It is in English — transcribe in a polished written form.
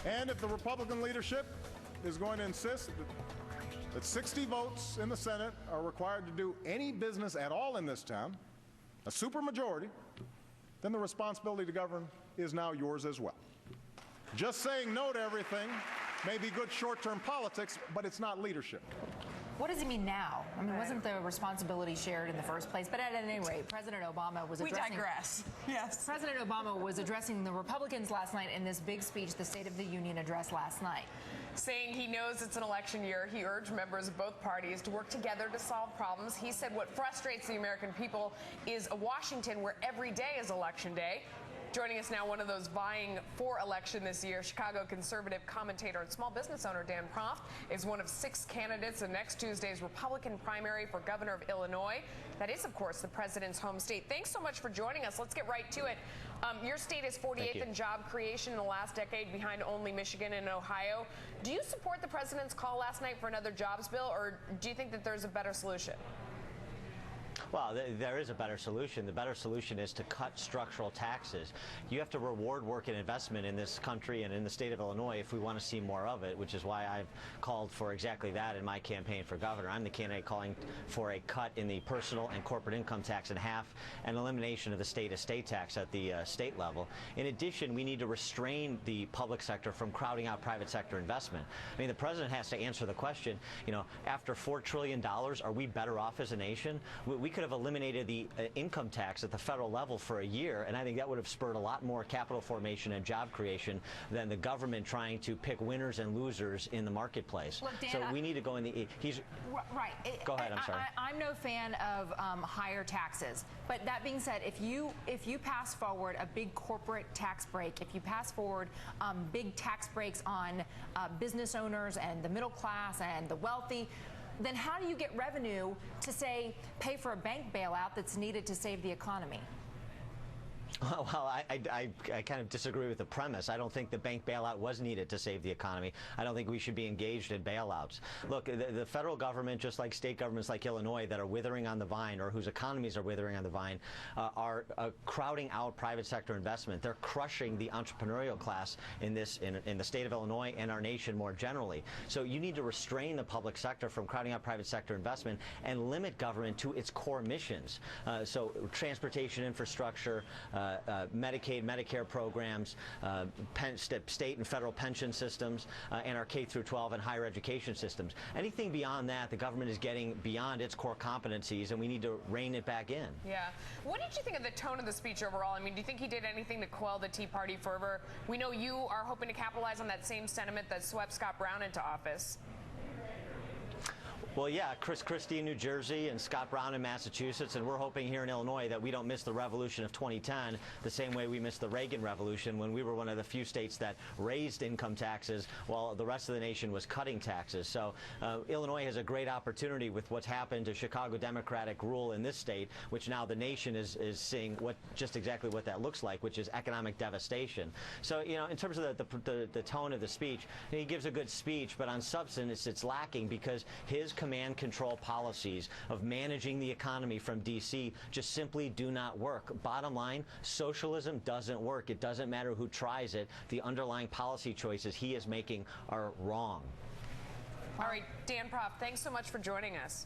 And if the Republican leadership is going to insist that 60 votes in the Senate are required to do any business at all in this town, a supermajority, then the responsibility to govern is now yours as well. Just saying no to everything may be good short-term politics, but it's not leadership. What does he mean now? I mean, wasn't the responsibility shared in the first place? But at any rate, President Obama was addressing... We digress. Yes. President Obama was addressing the Republicans last night in this big speech, the State of the Union address last night. Saying he knows it's an election year, he urged members of both parties to work together to solve problems. He said what frustrates the American people is a Washington where every day is election day. Joining us now, one of those vying for election this year, Chicago conservative commentator and small business owner Dan Proft is one of 6 candidates in next Tuesday's Republican primary for governor of Illinois. That is, of course, the president's home state. Thanks so much for joining us. Let's get right to it. Your state is 48th in job creation in the last decade, behind only Michigan and Ohio. Do you support the president's call last night for another jobs bill, or do you think that there's a better solution? Well, there is a better solution. The better solution is to cut structural taxes. You have to reward work and investment in this country and in the state of Illinois if we want to see more of it, which is why I've called for exactly that in my campaign for governor. I'm the candidate calling for a cut in the personal and corporate income tax in half and elimination of the state estate tax at the state level. In addition, we need to restrain the public sector from crowding out private sector investment. I mean, the president has to answer the question, you know, after $4 trillion, are we better off as a nation? We could have eliminated the income tax at the federal level for a year, and I think that would have spurred a lot more capital formation and job creation than the government trying to pick winners and losers in the marketplace. Look, Dan, so we need to go in the... Right. Go ahead, I'm sorry. I'm no fan of higher taxes, but that being said, if you pass forward a big corporate tax break, if you pass forward big tax breaks on business owners and the middle class and the wealthy, then how do you get revenue to, say, pay for a bank bailout that's needed to save the economy? Well, I kind of disagree with the premise. I don't think the bank bailout was needed to save the economy. I don't think we should be engaged in bailouts. Look, the federal government, just like state governments like Illinois that are withering on the vine, or whose economies are withering on the vine, are crowding out private sector investment. They're crushing the entrepreneurial class in the state of Illinois and our nation more generally. So you need to restrain the public sector from crowding out private sector investment and limit government to its core missions. So transportation infrastructure, Medicaid, Medicare programs, state and federal pension systems, and our K through 12 and higher education systems. Anything beyond that, the government is getting beyond its core competencies, and we need to rein it back in. Yeah. What did you think of the tone of the speech overall? I mean, do you think he did anything to quell the Tea Party fervor? We know you are hoping to capitalize on that same sentiment that swept Scott Brown into office. Well, yeah, Chris Christie in New Jersey and Scott Brown in Massachusetts, and we're hoping here in Illinois that we don't miss the revolution of 2010 the same way we missed the Reagan Revolution, when we were one of the few states that raised income taxes while the rest of the nation was cutting taxes. So Illinois has a great opportunity with what's happened to Chicago Democratic rule in this state, which now the nation is seeing just exactly what that looks like, which is economic devastation. So, you know, in terms of the tone of the speech, he gives a good speech, but on substance it's lacking, because his command control policies of managing the economy from D.C. just simply do not work. Bottom line, socialism doesn't work. It doesn't matter who tries it. The underlying policy choices he is making are wrong. All right, Dan Proft, thanks so much for joining us.